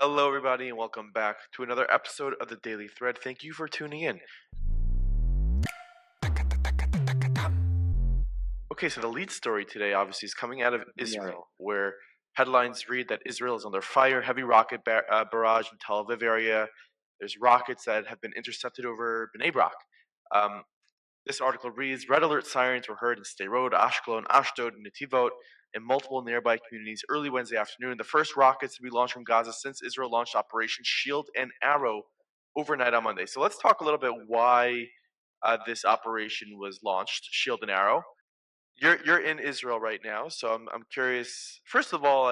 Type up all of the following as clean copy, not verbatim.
Hello, everybody, and welcome back to another episode of the Daily Thread. Thank you for tuning in. Okay, so the lead story today obviously is coming out of Israel, where headlines read that Israel is under fire, heavy rocket barrage in Tel Aviv area. There's rockets that have been intercepted over Bnei Brak. Um, this article reads, Red alert sirens were heard in Sderot, Ashkelon, Ashdod, and Netivot, and multiple nearby communities early Wednesday afternoon. The first rockets to be launched from Gaza since Israel launched Operation Shield and Arrow overnight on Monday. So let's talk a little bit why this operation was launched, Shield and Arrow. You're in Israel right now, so I'm curious. First of all,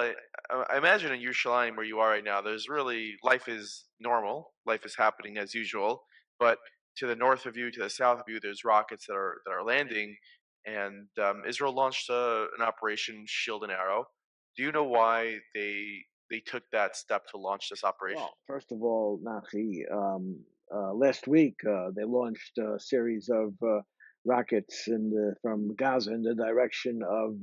I imagine in Yerushalayim where you are right now, there's really life is normal, life is happening as usual. But to the north of you, to the south of you, there's rockets that are landing, and Israel launched an operation Shield and Arrow. Do you know why they took that step to launch this operation? Well, first of all, Nachi, last week they launched a series of rockets from Gaza in the direction of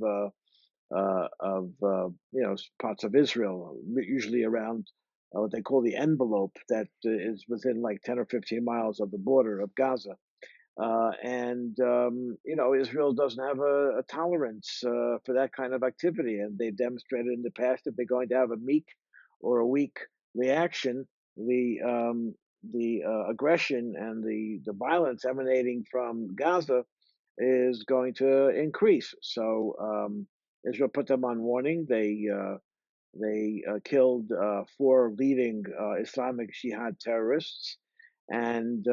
parts of Israel, usually around what they call the envelope that is within like 10 or 15 miles of the border of Gaza. Israel doesn't have a tolerance for that kind of activity, and they've demonstrated in the past that they're going to have a meek or a weak reaction. The aggression and the violence emanating from Gaza is going to increase. So Israel put them on warning. They killed four leading Islamic Jihad terrorists. And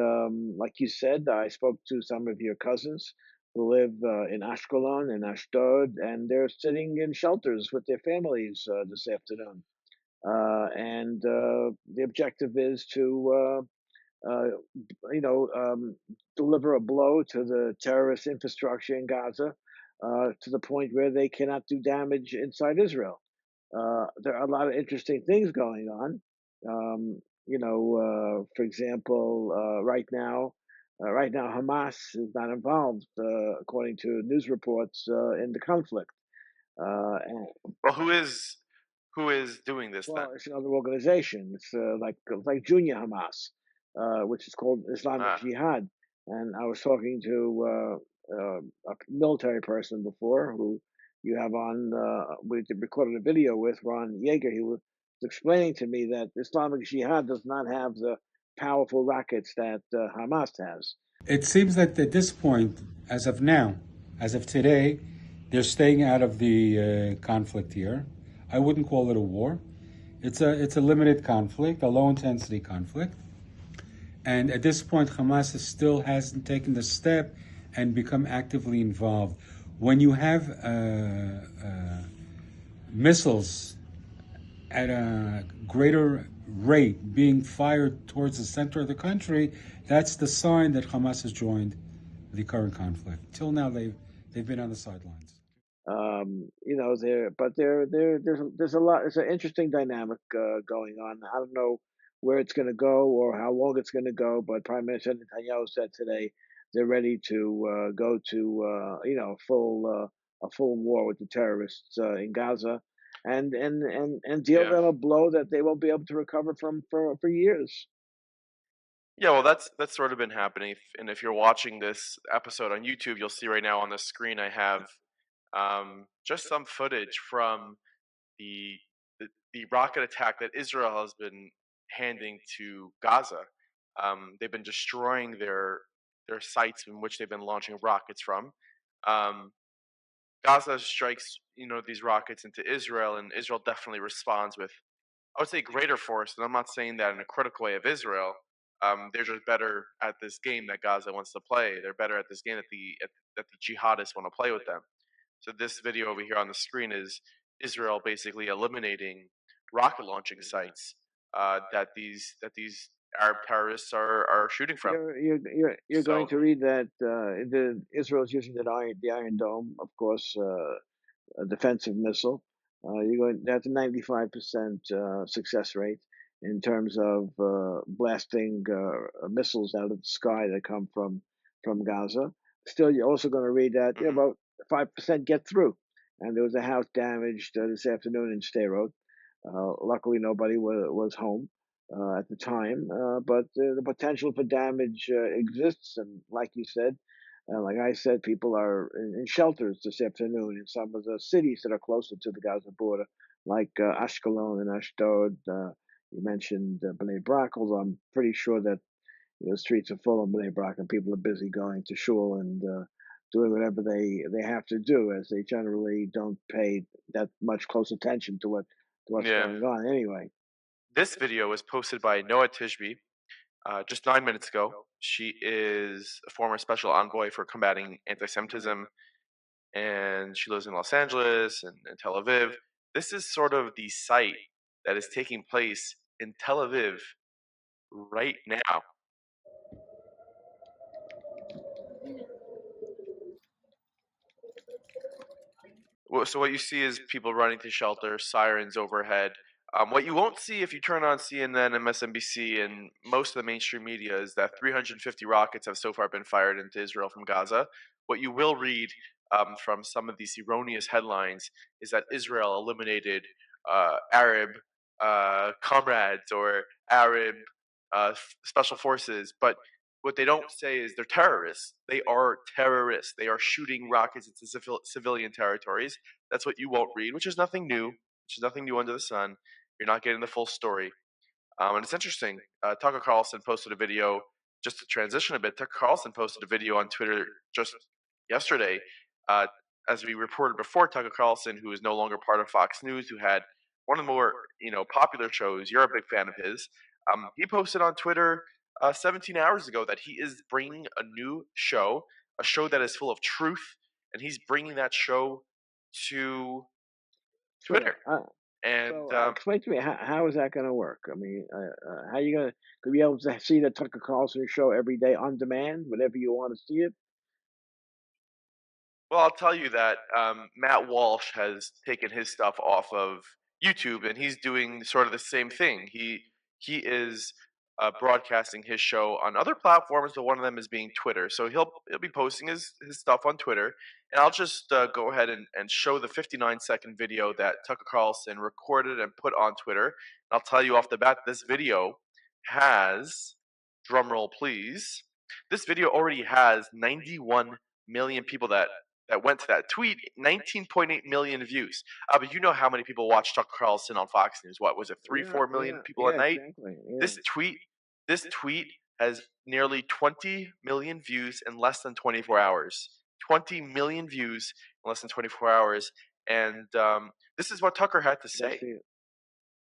like you said, I spoke to some of your cousins who live in Ashkelon and Ashdod, and they're sitting in shelters with their families this afternoon. And the objective is to, you know, deliver a blow to the terrorist infrastructure in Gaza to the point where they cannot do damage inside Israel. There are a lot of interesting things going on. For example, right now Hamas is not involved, according to news reports, in the conflict. And Well, who is doing this then? well, it's another organization. It's like Junior Hamas, which is called Islamic Ah, Jihad. And I was talking to a military person before who you have on. We recorded a video with Ron Yeager. He was explaining to me that Islamic Jihad does not have the powerful rockets that Hamas has. It seems that at this point, as of now, as of today, they're staying out of the conflict here. I wouldn't call it a war. It's a limited conflict, a low intensity conflict. And at this point, Hamas still hasn't taken the step and become actively involved. When you have missiles at a greater rate being fired towards the center of the country, that's the sign that Hamas has joined the current conflict. Till now, they've been on the sidelines. There's a lot. It's an interesting dynamic going on. I don't know where it's going to go or how long it's going to go, but Prime Minister Netanyahu said today they're ready to go to a full war with the terrorists in Gaza, and deal yeah. them a blow that they won't be able to recover from for years. Yeah, well, that's sort of been happening. And if you're watching this episode on YouTube, you'll see right now on the screen I have just some footage from the, the rocket attack that Israel has been handing to Gaza. They've been destroying their sites in which they've been launching rockets from. Um, Gaza strikes, these rockets into Israel, and Israel definitely responds with, I would say, greater force. And I'm not saying that in a critical way of Israel. They're just better at this game that Gaza wants to play. They're better at this game that the jihadists want to play with them. So this video over here on the screen is Israel basically eliminating rocket launching sites that these Arab terrorists are shooting from. You're going So to read that Israel's using the Iron Dome, of course, a defensive missile. That's a 95% success rate in terms of blasting missiles out of the sky that come from Gaza. Still, you're also going to read that mhm. about 5% get through. And there was a house damaged this afternoon in Sderot. Luckily, nobody was home at the time, but the potential for damage exists. And like you said, like I said, people are in shelters this afternoon in some of the cities that are closer to the Gaza border, like Ashkelon and Ashdod. You mentioned Bnei Brak, although I'm pretty sure that the streets are full of Bnei Brak and people are busy going to shul and doing whatever they have to do, as they generally don't pay that much close attention to what's Yeah. going on anyway. This video was posted by Noah Tishby just 9 minutes ago. She is a former special envoy for combating anti-Semitism, and she lives in Los Angeles and Tel Aviv. This is sort of the site that is taking place in Tel Aviv right now. Well, so what you see is people running to shelter, sirens overhead. What you won't see if you turn on CNN, MSNBC, and most of the mainstream media is that 350 rockets have so far been fired into Israel from Gaza. What you will read from some of these erroneous headlines is that Israel eliminated Arab comrades or Arab special forces, but what they don't say is they're terrorists. They are terrorists. They are shooting rockets into civilian territories. That's what you won't read, which is nothing new. Which is nothing new under the sun. You're not getting the full story. And it's interesting. Tucker Carlson posted a video, just to transition a bit. Tucker Carlson posted a video on Twitter just yesterday. Uh, as we reported before, Tucker Carlson, who is no longer part of Fox News, who had one of the more popular shows. You're a big fan of his. He posted on Twitter 17 hours ago that he is bringing a new show, a show that is full of truth, and he's bringing that show to Twitter. And So explain to me, how is that going to work? I mean, how are you going to be able to see the Tucker Carlson show every day on demand, whenever you want to see it? Well, I'll tell you that Matt Walsh has taken his stuff off of YouTube, and he's doing sort of the same thing. He is broadcasting his show on other platforms, but one of them is being Twitter. So he'll be posting his stuff on Twitter, and I'll just go ahead and show the 59-second video that Tucker Carlson recorded and put on Twitter. And I'll tell you off the bat, this video has, drumroll please, this video already has 91 million people that went to that tweet, 19.8 million views. But you know how many people watch Tucker Carlson on Fox News? What was it, 4 million people a night? Exactly. This tweet has nearly 20 million views in less than 24 hours. 20 million views in less than 24 hours. And this is what Tucker had to say.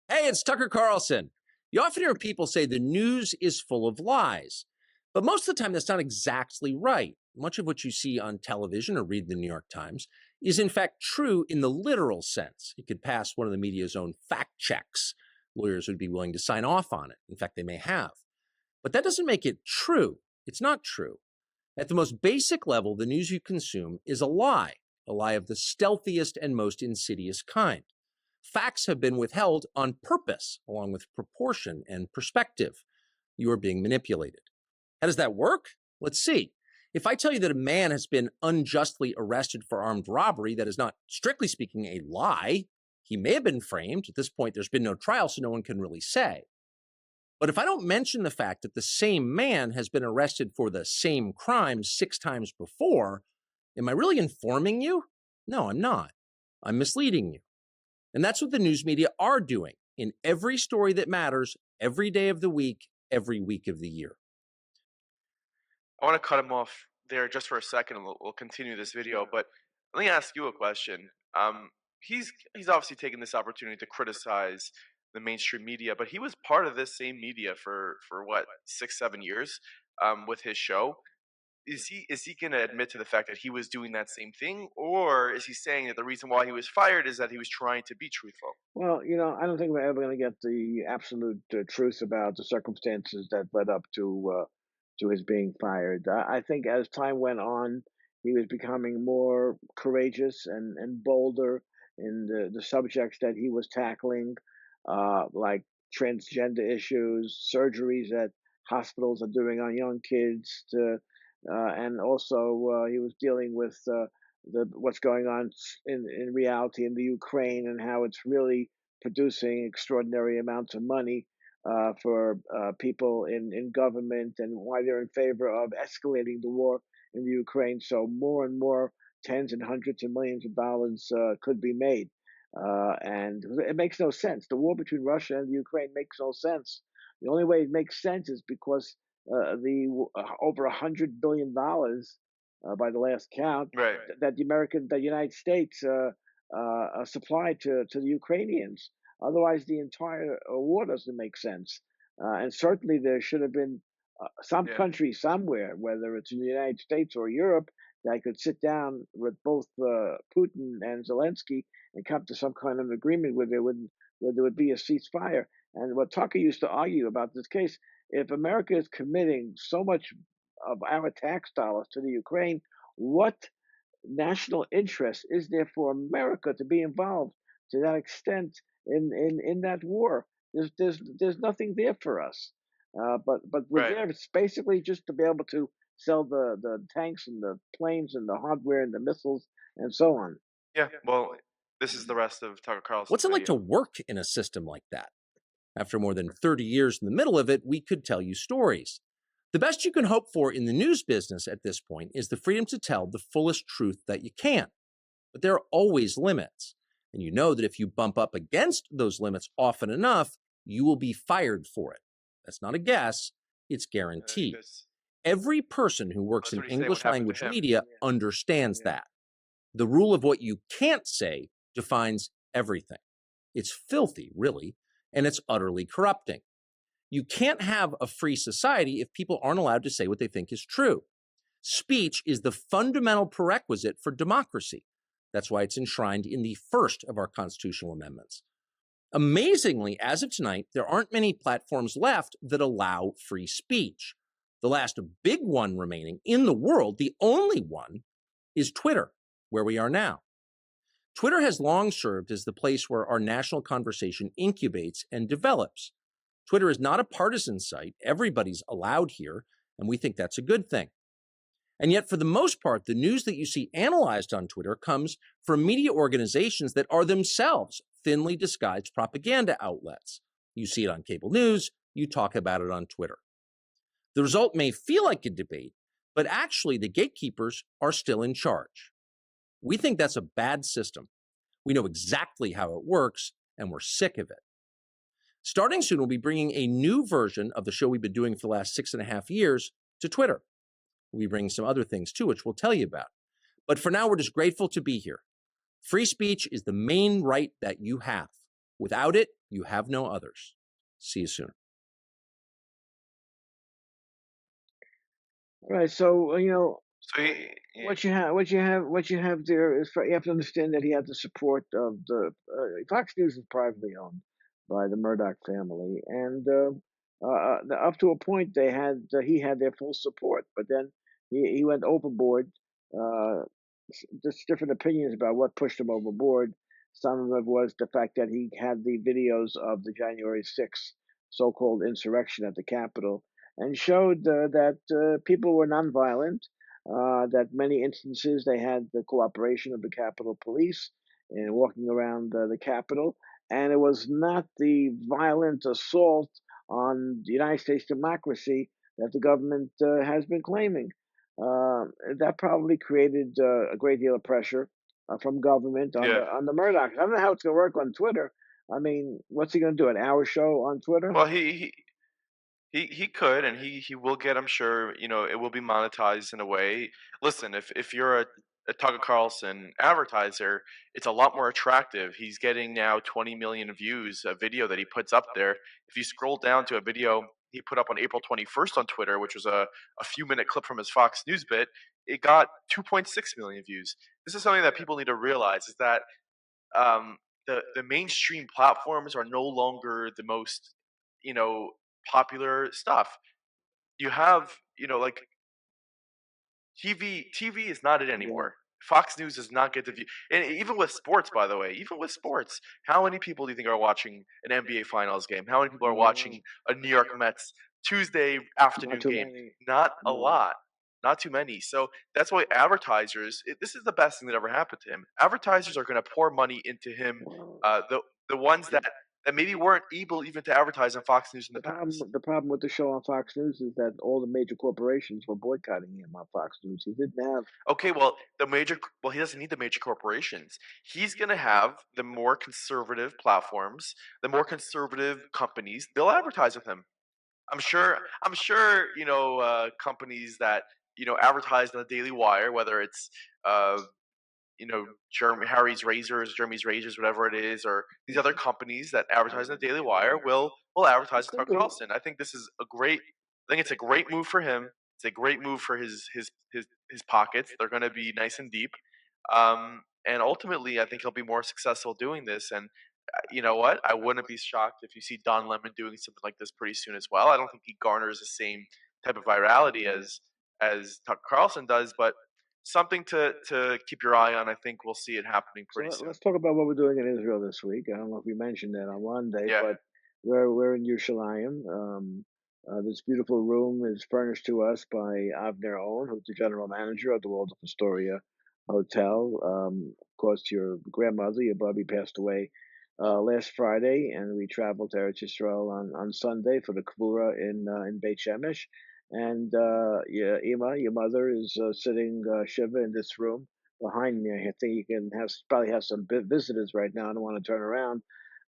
Hey, it's Tucker Carlson. You often hear people say the news is full of lies, but most of the time that's not exactly right. Much of what you see on television or read the New York Times is in fact true in the literal sense. It could pass one of the media's own fact checks. Lawyers would be willing to sign off on it. In fact, they may have. But that doesn't make it true. It's not true. At the most basic level, the news you consume is a lie of the stealthiest and most insidious kind. Facts have been withheld on purpose, along with proportion and perspective. You are being manipulated. How does that work? Let's see. If I tell you that a man has been unjustly arrested for armed robbery, that is not, strictly speaking, a lie. He may have been framed. At this point, there's been no trial, so no one can really say. But if I don't mention the fact that the same man has been arrested for the same crime 6 times before, am I really informing you? No, I'm not. I'm misleading you. And that's what the news media are doing in every story that matters, every day of the week, every week of the year. I want to cut him off there just for a second, and we'll continue this video. But let me ask you a question. He's obviously taken this opportunity to criticize the mainstream media, but he was part of this same media for what, 6-7 years with his show. Is he going to admit to the fact that he was doing that same thing, or is he saying that the reason why he was fired is that he was trying to be truthful? Well, I don't think we're ever going to get the absolute truth about the circumstances that led up to his being fired. I think as time went on, he was becoming more courageous and bolder in the subjects that he was tackling, like transgender issues, surgeries that hospitals are doing on young kids, and also he was dealing with what's going on in reality in the Ukraine and how it's really producing extraordinary amounts of money for people in government, and why they're in favor of escalating the war in the Ukraine. So more and more tens and hundreds of millions of dollars could be made. And it makes no sense. The war between Russia and the Ukraine makes no sense. The only way it makes sense is because the over $100 billion by the last count Right. that the United States supplied to the Ukrainians. Otherwise, the entire war doesn't make sense. And certainly, there should have been some Yeah. country somewhere, whether it's in the United States or Europe, that could sit down with both Putin and Zelensky and come to some kind of agreement where there would be a ceasefire. And what Tucker used to argue about this case, if America is committing so much of our tax dollars to the Ukraine, what national interest is there for America to be involved to that extent in that war? There's nothing there for us. But we're Right. there. It's basically just to be able to sell the tanks and the planes and the hardware and the missiles and so on. Yeah. Well, this is the rest of Tucker Carlson's What's it like to video. work in a system like that? After more than 30 years in the middle of it, we could tell you stories. The best you can hope for in the news business at this point is the freedom to tell the fullest truth that you can. But there are always limits. And you know that if you bump up against those limits often enough, you will be fired for it. That's not a guess, it's guaranteed. Every person who works That's in what he's saying, what English happened to language him. media understands that. The rule of what you can't say defines everything. It's filthy, really, and it's utterly corrupting. You can't have a free society if people aren't allowed to say what they think is true. Speech is the fundamental prerequisite for democracy. That's why it's enshrined in the first of our constitutional amendments. Amazingly, as of tonight, there aren't many platforms left that allow free speech. The last big one remaining in the world, the only one, is Twitter, where we are now. Twitter has long served as the place where our national conversation incubates and develops. Twitter is not a partisan site. Everybody's allowed here, and we think that's a good thing. And yet, for the most part, the news that you see analyzed on Twitter comes from media organizations that are themselves thinly disguised propaganda outlets. You see it on cable news, you talk about it on Twitter. The result may feel like a debate, but actually the gatekeepers are still in charge. We think that's a bad system. We know exactly how it works, and we're sick of it. Starting soon, we'll be bringing a new version of the show we've been doing for the last 6.5 years to Twitter. We'll be bringing some other things too, which we'll tell you about. But for now, we're just grateful to be here. Free speech is the main right that you have. Without it, you have no others. See you soon. All right, so So what you have there is you have to understand that he had the support of the Fox News is privately owned by the Murdoch family, and up to a point he had their full support, but then he went overboard. Uh, there's different opinions about what pushed him overboard. Some of it was the fact that he had the videos of the January 6th so-called insurrection at the Capitol and showed that people were nonviolent, that many instances they had the cooperation of the Capitol Police in walking around the Capitol, and it was not the violent assault on the United States democracy that the government has been claiming. That probably created a great deal of pressure from government on yeah. the Murdochs. I don't know how it's going to work on Twitter. I mean, what's he going to do? An hour show on Twitter? Well, he could, and he will get. I'm sure it will be monetized in a way. Listen, if you're a Tucker Carlson advertiser, it's a lot more attractive. He's getting now 20 million views a video that he puts up there. If you scroll down to a video he put up on April 21st on Twitter, which was a few minute clip from his Fox News bit, it got 2.6 million views. This is something that people need to realize: is that um, the mainstream platforms are no longer the most popular stuff. You have like TV is not it anymore. Fox News does not get the view, and even with sports, by the way, even with sports, how many people do you think are watching an NBA Finals game? How many people are watching a New York Mets Tuesday afternoon game? Many. Not a lot. Not too many. So that's why advertisers. This is the best thing that ever happened to him. Advertisers are going to pour money into him. the ones that maybe weren't able even to advertise on Fox News in the past. The problem with the show on Fox News is that all the major corporations were boycotting him on Fox News. He didn't have. Okay, well, he doesn't need the major corporations. He's going to have the more conservative platforms, the more conservative companies. They'll advertise with him. I'm sure. Companies that advertise on the Daily Wire, whether it's uh, Harry's Razors, Jeremy's Razors, whatever it is, or these other companies that advertise in the Daily Wire will advertise with Tucker Carlson. I think this is a great. I think it's a great move for him. It's a great move for his pockets. They're going to be nice and deep, and ultimately, I think he'll be more successful doing this. And you know what? I wouldn't be shocked if you see Don Lemon doing something like this pretty soon as well. I don't think he garners the same type of virality as Tucker Carlson does, but something to keep your eye on. I think we'll see it happening pretty soon. Let's talk about what we're doing in Israel this week. I don't know if we mentioned that on Monday, Yeah. but we're in Yerushalayim. This beautiful room is furnished to us by Avner Owen, who's the general manager of the Waldorf Astoria Hotel. Of course, your grandmother, your Bubby, passed away last Friday, and we traveled to Eretz Yisrael on Sunday for the Kvura in Beit Shemesh. And Ima, your mother, is sitting shiva in this room behind me. I think you can probably have some visitors right now. I don't want to turn around,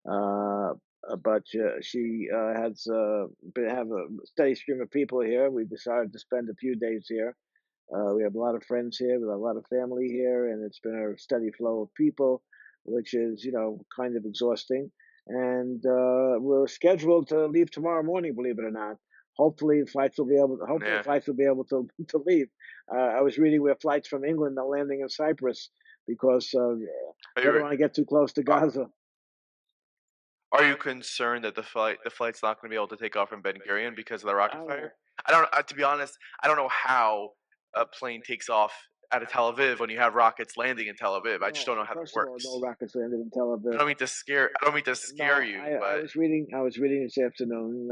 but she has have a steady stream of people here. We decided to spend a few days here. We have a lot of friends here, we have a lot of family here, and it's been a steady flow of people, which is kind of exhausting. And we're scheduled to leave tomorrow morning, believe it or not. Hopefully, flights will be able. Hopefully, flights will be able to leave. I was reading where flights from England are landing in Cyprus because they don't want to get too close to Gaza. Are you concerned that the flight's not going to be able to take off from Ben Gurion because of the rocket fire? I don't. To be honest, I don't know how a plane takes off out of Tel Aviv when you have rockets landing in Tel Aviv. I just don't know how that works. No rockets landed in Tel Aviv. I don't mean to scare you. But I was reading this afternoon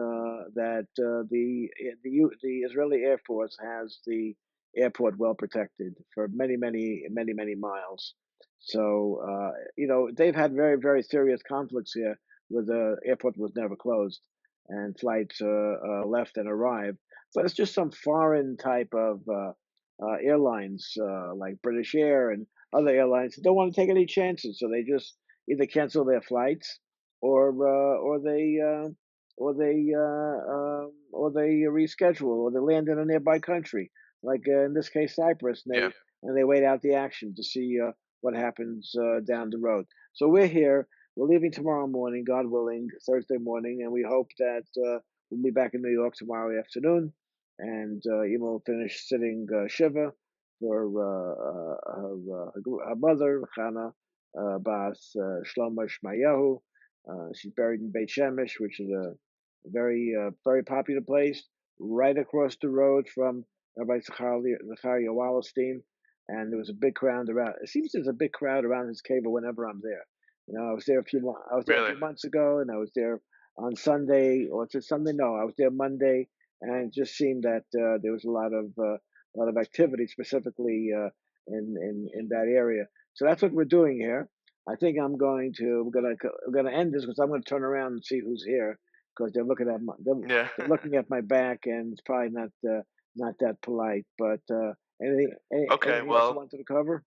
that the Israeli Air Force has the airport well protected for many miles. So they've had very, very serious conflicts here where the airport was never closed and flights left and arrived. But it's just some foreign type of airlines like British Air and other airlines that don't want to take any chances, so they just either cancel their flights or they reschedule or they land in a nearby country, like in this case Cyprus, and they wait out the action to see what happens down the road. So we're here. We're leaving tomorrow morning, God willing, Thursday morning, and we hope that we'll be back in New York tomorrow afternoon. And Ima will finish sitting Shiva for her mother, Chana Bas Shlomo Shmayahu. She's buried in Beit Shemesh, which is a very popular place, right across the road from Rabbi Zachariah Wallerstein. And there was a big crowd around. It seems there's a big crowd around his cave whenever I'm there. I was there a few months ago, and I was there on Sunday, or it's a Sunday? No, I was there Monday, and it just seemed that there was a lot of activity, specifically in that area. So that's what we're doing here. I think we're gonna end this because I'm going to turn around and see who's here because they're looking at they're looking at my back, and it's probably not that polite. But anything else you wanted to cover?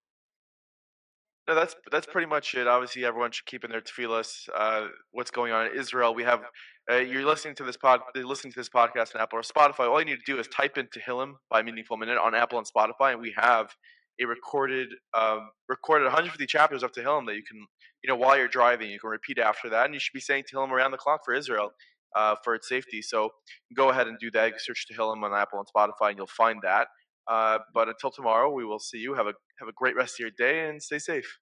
No, that's pretty much it. Obviously, everyone should keep in their tefillas. What's going on in Israel? We have you're listening to this podcast on Apple or Spotify. All you need to do is type in Tehillim by Meaningful Minute on Apple and Spotify, and we have a recorded 150 chapters of Tehillim that you can while you're driving you can repeat after that, and you should be saying Tehillim around the clock for Israel for its safety. So go ahead and do that. You can search Tehillim on Apple and Spotify, and you'll find that. But until tomorrow, we will see you. Have a great rest of your day and stay safe.